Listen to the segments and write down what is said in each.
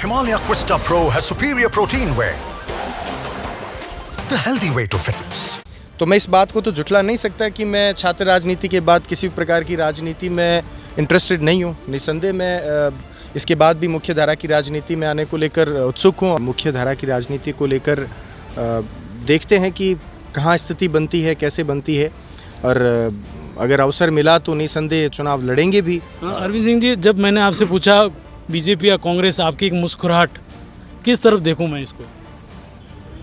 Himalaya Quista Pro has superior protein whey, the healthy way to fitness. तो मैं इस बात को तो झुठला नहीं सकता कि मैं छात्र राजनीति के बाद किसी भी प्रकार की राजनीति में इंटरेस्टेड नहीं हूँ। निस्संदेह मैं इसके बाद भी मुख्य धारा की राजनीति में आने को लेकर उत्सुक हूँ। मुख्य धारा की राजनीति को लेकर देखते हैं कि कहाँ स्थिति बनती है, कैसे बनती है, और अगर अवसर मिला तो निस्संदेह चुनाव लड़ेंगे भी। अरविंद सिंह जी, जब मैंने आपसे पूछा बीजेपी या कांग्रेस, आपकी एक मुस्कुराहट, किस तरफ देखूं मैं इसको?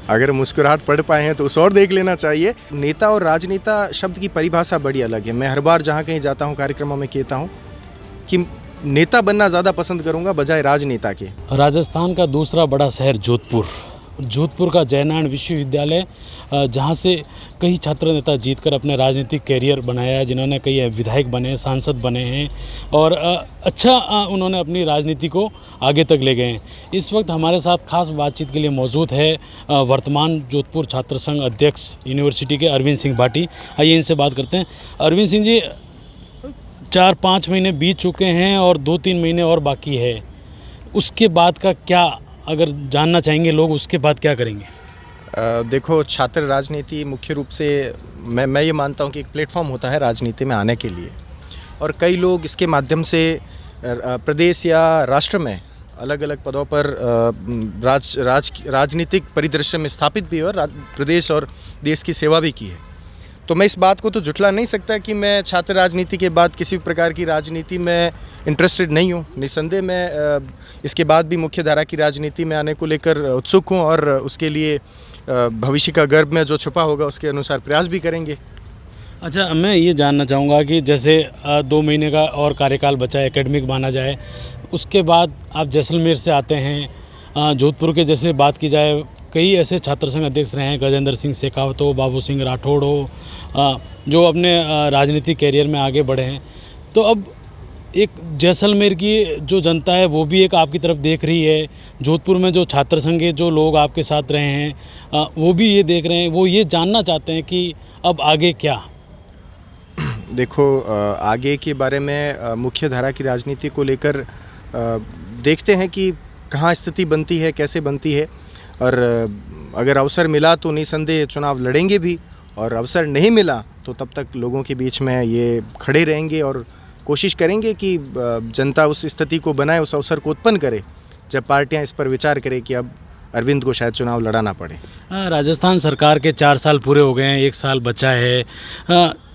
अगर मुस्कुराहट पढ़ पाए हैं तो उस और देख लेना चाहिए। नेता और राजनेता शब्द की परिभाषा बड़ी अलग है। मैं हर बार जहाँ कहीं जाता हूँ कार्यक्रमों में कहता हूँ कि नेता बनना ज़्यादा पसंद करूँगा बजाय राजनेता के। राजस्थान का दूसरा बड़ा शहर जोधपुर का जयनारायण विश्वविद्यालय, जहाँ से कई छात्र नेता जीतकर अपने राजनीतिक कैरियर बनाया है, जिन्होंने कई विधायक बने, सांसद बने हैं और अच्छा उन्होंने अपनी राजनीति को आगे तक ले गए हैं। इस वक्त हमारे साथ खास बातचीत के लिए मौजूद है वर्तमान जोधपुर छात्र संघ अध्यक्ष यूनिवर्सिटी के अरविंद सिंह भाटी। आइए इनसे बात करते हैं। अरविंद सिंह जी, 4-5 महीने बीत चुके हैं और 2-3 महीने और बाकी है। उसके बाद का क्या, अगर जानना चाहेंगे लोग, उसके बाद क्या करेंगे? देखो, छात्र राजनीति मुख्य रूप से मैं ये मानता हूँ कि एक प्लेटफॉर्म होता है राजनीति में आने के लिए, और कई लोग इसके माध्यम से प्रदेश या राष्ट्र में अलग अलग पदों पर राजनीतिक परिदृश्य में स्थापित भी है और प्रदेश और देश की सेवा भी की है। तो मैं इस बात को तो झुठला नहीं सकता कि मैं छात्र राजनीति के बाद किसी भी प्रकार की राजनीति में इंटरेस्टेड नहीं हूँ। निस्संदेह मैं इसके बाद भी मुख्य धारा की राजनीति में आने को लेकर उत्सुक हूँ और उसके लिए भविष्य का गर्भ में जो छुपा होगा उसके अनुसार प्रयास भी करेंगे। अच्छा, मैं ये जानना चाहूँगा कि जैसे 2 महीने का और कार्यकाल बचा है, एकेडमिक माना जाए, उसके बाद आप जैसलमेर से आते हैं। जोधपुर के जैसे बात की जाए, कई ऐसे छात्र संघ अध्यक्ष रहे हैं, गजेंद्र सिंह शेखावत हो, बाबू सिंह राठौड़ हो, जो अपने राजनीतिक कैरियर में आगे बढ़े हैं। तो अब एक जैसलमेर की जो जनता है वो भी एक आपकी तरफ देख रही है, जोधपुर में जो छात्र संघ के जो लोग आपके साथ रहे हैं वो भी ये देख रहे हैं, वो ये जानना चाहते हैं कि अब आगे क्या। देखो, आगे के बारे में मुख्य धारा की राजनीति को लेकर देखते हैं कि कहाँ स्थिति बनती है, कैसे बनती है, और अगर अवसर मिला तो निस्संदेह चुनाव लड़ेंगे भी, और अवसर नहीं मिला तो तब तक लोगों के बीच में ये खड़े रहेंगे और कोशिश करेंगे कि जनता उस स्थिति को बनाए, उस अवसर को उत्पन्न करे जब पार्टियां इस पर विचार करें कि अब अरविंद को शायद चुनाव लड़ाना पड़े। राजस्थान सरकार के 4 साल पूरे हो गए हैं, 1 साल बचा है।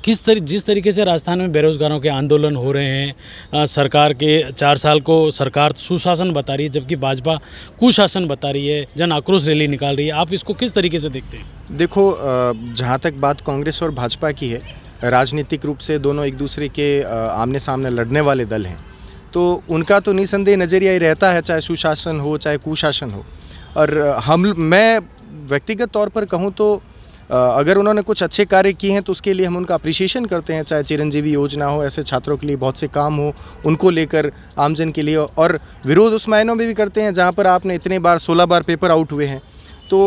जिस तरीके से राजस्थान में बेरोजगारों के आंदोलन हो रहे हैं, सरकार के 4 साल को सरकार सुशासन बता रही है जबकि भाजपा कुशासन बता रही है, जन आक्रोश रैली निकाल रही है, आप इसको किस तरीके से देखते हैं? देखो, जहाँ तक बात कांग्रेस और भाजपा की है, राजनीतिक रूप से दोनों एक दूसरे के आमने सामने लड़ने वाले दल हैं, तो उनका तो निस्संदेह नज़रिया ही रहता है, चाहे सुशासन हो चाहे कुशासन हो। और मैं व्यक्तिगत तौर पर कहूँ तो अगर उन्होंने कुछ अच्छे कार्य किए हैं तो उसके लिए हम उनका अप्रिशिएशन करते हैं, चाहे चिरंजीवी योजना हो, ऐसे छात्रों के लिए बहुत से काम हो उनको लेकर आमजन के लिए, और विरोध उस मायनों में भी करते हैं जहाँ पर आपने इतने बार 16 बार पेपर आउट हुए हैं। तो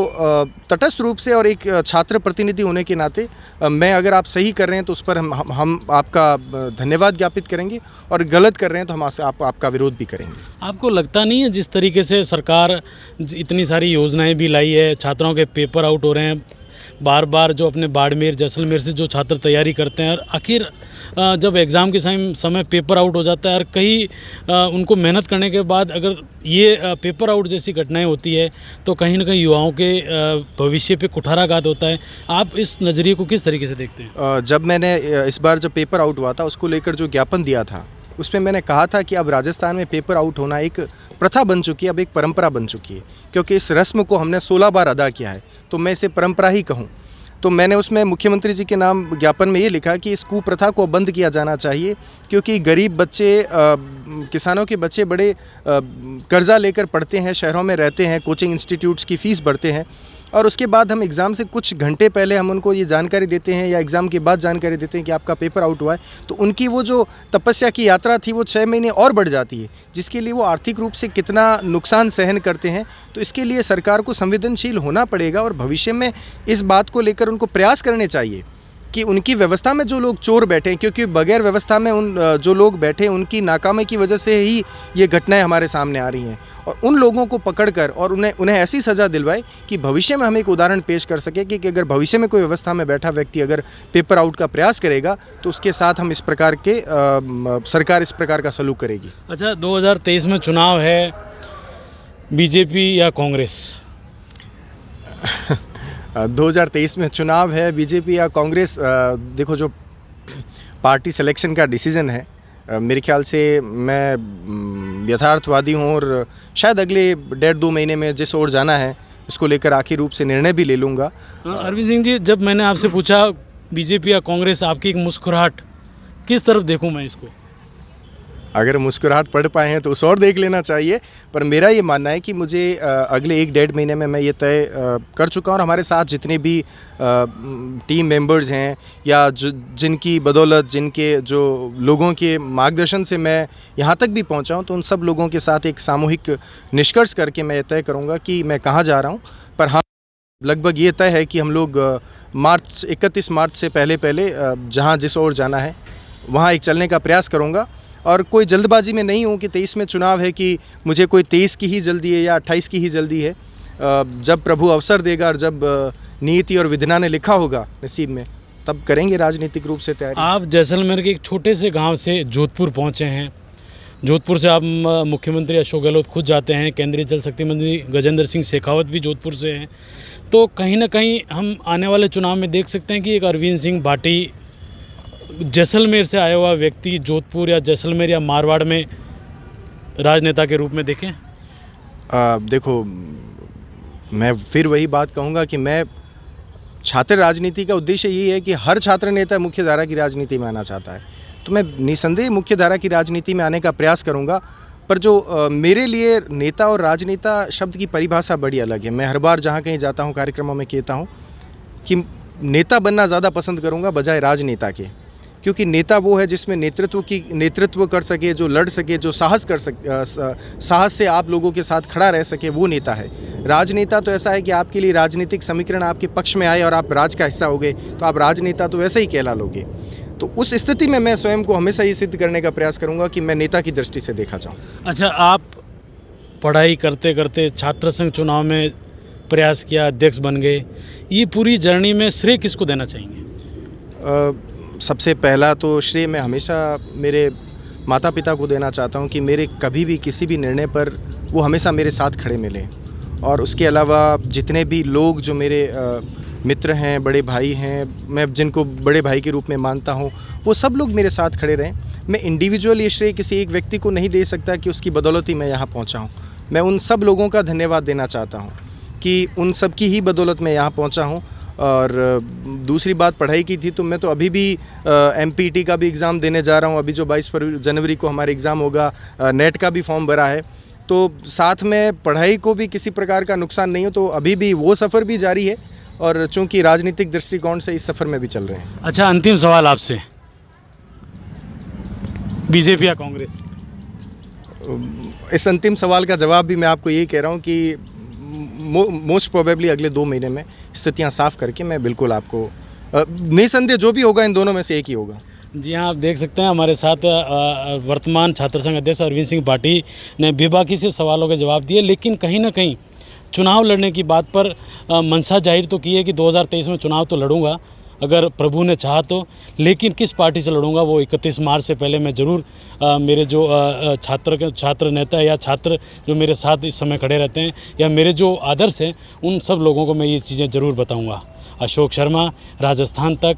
तटस्थ रूप से और एक छात्र प्रतिनिधि होने के नाते मैं, अगर आप सही कर रहे हैं तो उस पर हम आपका धन्यवाद ज्ञापित करेंगे, और गलत कर रहे हैं तो हम आपका विरोध भी करेंगे। आपको लगता नहीं है जिस तरीके से सरकार इतनी सारी योजनाएं भी लाई है, छात्रों के पेपर आउट हो रहे हैं बार बार, जो अपने बाड़मेर जैसलमेर से जो छात्र तैयारी करते हैं और आखिर जब एग्ज़ाम के समय पेपर आउट हो जाता है, और कई उनको मेहनत करने के बाद अगर ये पेपर आउट जैसी घटनाएं होती है तो कहीं ना कहीं युवाओं के भविष्य पे कुठाराघात होता है। आप इस नज़रिए को किस तरीके से देखते हैं? जब मैंने इस बार जब पेपर आउट हुआ था उसको लेकर जो ज्ञापन दिया था उसमें मैंने कहा था कि अब राजस्थान में पेपर आउट होना एक प्रथा बन चुकी है, अब एक परंपरा बन चुकी है, क्योंकि इस रस्म को हमने 16 बार अदा किया है, तो मैं इसे परंपरा ही कहूँ। तो मैंने उसमें मुख्यमंत्री जी के नाम ज्ञापन में ये लिखा कि इस कुप्रथा को बंद किया जाना चाहिए, क्योंकि गरीब बच्चे, किसानों के बच्चे बड़े कर्जा लेकर पढ़ते हैं, शहरों में रहते हैं, कोचिंग इंस्टीट्यूट्स की फ़ीस भरते हैं, और उसके बाद हम एग्ज़ाम से कुछ घंटे पहले हम उनको ये जानकारी देते हैं या एग्ज़ाम के बाद जानकारी देते हैं कि आपका पेपर आउट हुआ है, तो उनकी वो जो तपस्या की यात्रा थी वो 6 महीने और बढ़ जाती है, जिसके लिए वो आर्थिक रूप से कितना नुकसान सहन करते हैं। तो इसके लिए सरकार को संवेदनशील होना पड़ेगा और भविष्य में इस बात को लेकर उनको प्रयास करने चाहिए कि उनकी व्यवस्था में जो लोग चोर बैठे हैं, क्योंकि बगैर व्यवस्था में उन जो लोग बैठे हैं उनकी नाकामी की वजह से ही ये घटनाएं हमारे सामने आ रही हैं, और उन लोगों को पकड़कर और उन्हें ऐसी सज़ा दिलवाए कि भविष्य में हम एक उदाहरण पेश कर सके कि अगर भविष्य में कोई व्यवस्था में बैठा व्यक्ति अगर पेपर आउट का प्रयास करेगा तो उसके साथ हम इस प्रकार के सरकार इस प्रकार का सलूक करेगी। अच्छा, 2023 में चुनाव है, बीजेपी या कांग्रेस? 2023 में चुनाव है, बीजेपी या कांग्रेस, देखो जो पार्टी सिलेक्शन का डिसीज़न है, मेरे ख्याल से मैं यथार्थवादी हूँ और शायद अगले 1.5-2 महीने में जिस ओर जाना है इसको लेकर आखिर रूप से निर्णय भी ले लूँगा। अरविंद सिंह जी, जब मैंने आपसे पूछा बीजेपी या कांग्रेस, आपकी एक मुस्कुराहट, किस तरफ देखूँ मैं इसको? अगर मुस्कुराहट पढ़ पाए हैं तो उस और देख लेना चाहिए, पर मेरा ये मानना है कि मुझे अगले 1-1.5 महीने में मैं ये तय कर चुका हूँ, और हमारे साथ जितने भी टीम मेंबर्स हैं या जिनकी बदौलत, जिनके जो लोगों के मार्गदर्शन से मैं यहाँ तक भी पहुँचा हूँ, तो उन सब लोगों के साथ एक सामूहिक निष्कर्ष करके मैं ये तय करूँगा कि मैं कहाँ जा रहा हूँ। पर हाँ, लगभग ये तय है कि हम लोग 31 मार्च से पहले जहाँ जिस ओर जाना है वहाँ एक चलने का प्रयास करूँगा, और कोई जल्दबाजी में नहीं हूँ कि 23 में चुनाव है कि मुझे कोई 23 की ही जल्दी है या 28 की ही जल्दी है। जब प्रभु अवसर देगा और जब नीति और विधान ने लिखा होगा नसीब में, तब करेंगे राजनीतिक रूप से तैयारी। आप जैसलमेर के एक छोटे से गांव से जोधपुर पहुंचे हैं। जोधपुर से आप मुख्यमंत्री अशोक गहलोत खुद जाते हैं, केंद्रीय जल शक्ति मंत्री गजेंद्र सिंह शेखावत भी जोधपुर से हैं। तो कहीं ना कहीं हम आने वाले चुनाव में देख सकते हैं कि एक अरविंद सिंह भाटी, जैसलमेर से आया हुआ व्यक्ति, जोधपुर या जैसलमेर या मारवाड़ में राजनेता के रूप में देखें। देखो, मैं फिर वही बात कहूँगा कि मैं छात्र राजनीति का उद्देश्य यही है कि हर छात्र नेता मुख्य धारा की राजनीति में आना चाहता है, तो मैं निसंदेह मुख्य धारा की राजनीति में आने का प्रयास करूँगा। पर जो मेरे लिए नेता और राजनेता शब्द की परिभाषा बड़ी अलग है। मैं हर बार जहाँ कहीं जाता हूँ, कार्यक्रमों में कहता हूँ कि नेता बनना ज़्यादा पसंद करूँगा बजाय राजनेता के, क्योंकि नेता वो है जिसमें नेतृत्व कर सके, जो लड़ सके, जो साहस से आप लोगों के साथ खड़ा रह सके, वो नेता है। राजनेता तो ऐसा है कि आपके लिए राजनीतिक समीकरण आपके पक्ष में आए और आप राज का हिस्सा हो गए, तो आप राजनेता तो वैसे ही कहला लोगे। तो उस स्थिति में मैं स्वयं को हमेशा ये सिद्ध करने का प्रयास करूँगा कि मैं नेता की दृष्टि से देखा जाऊँ। अच्छा, आप पढ़ाई करते करते छात्र संघ चुनाव में प्रयास किया, अध्यक्ष बन गए, ये पूरी जर्नी में श्रेय किसको देना चाहेंगे? सबसे पहला तो श्रेय मैं हमेशा मेरे माता पिता को देना चाहता हूं कि मेरे कभी भी किसी भी निर्णय पर वो हमेशा मेरे साथ खड़े मिले, और उसके अलावा जितने भी लोग जो मेरे मित्र हैं, बड़े भाई हैं, मैं जिनको बड़े भाई के रूप में मानता हूं, वो सब लोग मेरे साथ खड़े रहें। मैं इंडिविजुअल ये श्रेय किसी एक व्यक्ति को नहीं दे सकता कि उसकी बदौलत ही मैं यहाँ पहुँचा हूँ। मैं उन सब लोगों का धन्यवाद देना चाहता हूँ कि उन सब की ही बदौलत मैं यहाँ पहुँचा हूँ। और दूसरी बात पढ़ाई की थी, तो मैं तो अभी भी MPT का भी एग्ज़ाम देने जा रहा हूँ। अभी जो 22 जनवरी को हमारे एग्ज़ाम होगा, नेट का भी फॉर्म भरा है, तो साथ में पढ़ाई को भी किसी प्रकार का नुकसान नहीं हो, तो अभी भी वो सफ़र भी जारी है, और चूँकि राजनीतिक दृष्टिकोण से इस सफ़र में भी चल रहे हैं। अच्छा, अंतिम सवाल आपसे, बीजेपी या कांग्रेस? इस अंतिम सवाल का जवाब भी मैं आपको यही कह रहा हूँ कि मोस्ट प्रोबेबली अगले 2 महीने में स्थितियां साफ करके मैं बिल्कुल आपको निसंदेह जो भी होगा इन दोनों में से एक ही होगा। जी हाँ, आप देख सकते हैं हमारे साथ वर्तमान छात्र संघ अध्यक्ष अरविंद सिंह भाटी ने बेबाकी से सवालों के जवाब दिए, लेकिन कहीं ना कहीं चुनाव लड़ने की बात पर मंशा जाहिर तो की है कि 2023 में चुनाव तो लड़ूंगा अगर प्रभु ने चाहा तो, लेकिन किस पार्टी से लड़ूंगा वो 31 मार्च से पहले मैं ज़रूर मेरे जो छात्र नेता या छात्र जो मेरे साथ इस समय खड़े रहते हैं या मेरे जो आदर्श हैं, उन सब लोगों को मैं ये चीज़ें ज़रूर बताऊंगा। अशोक शर्मा, राजस्थान तक।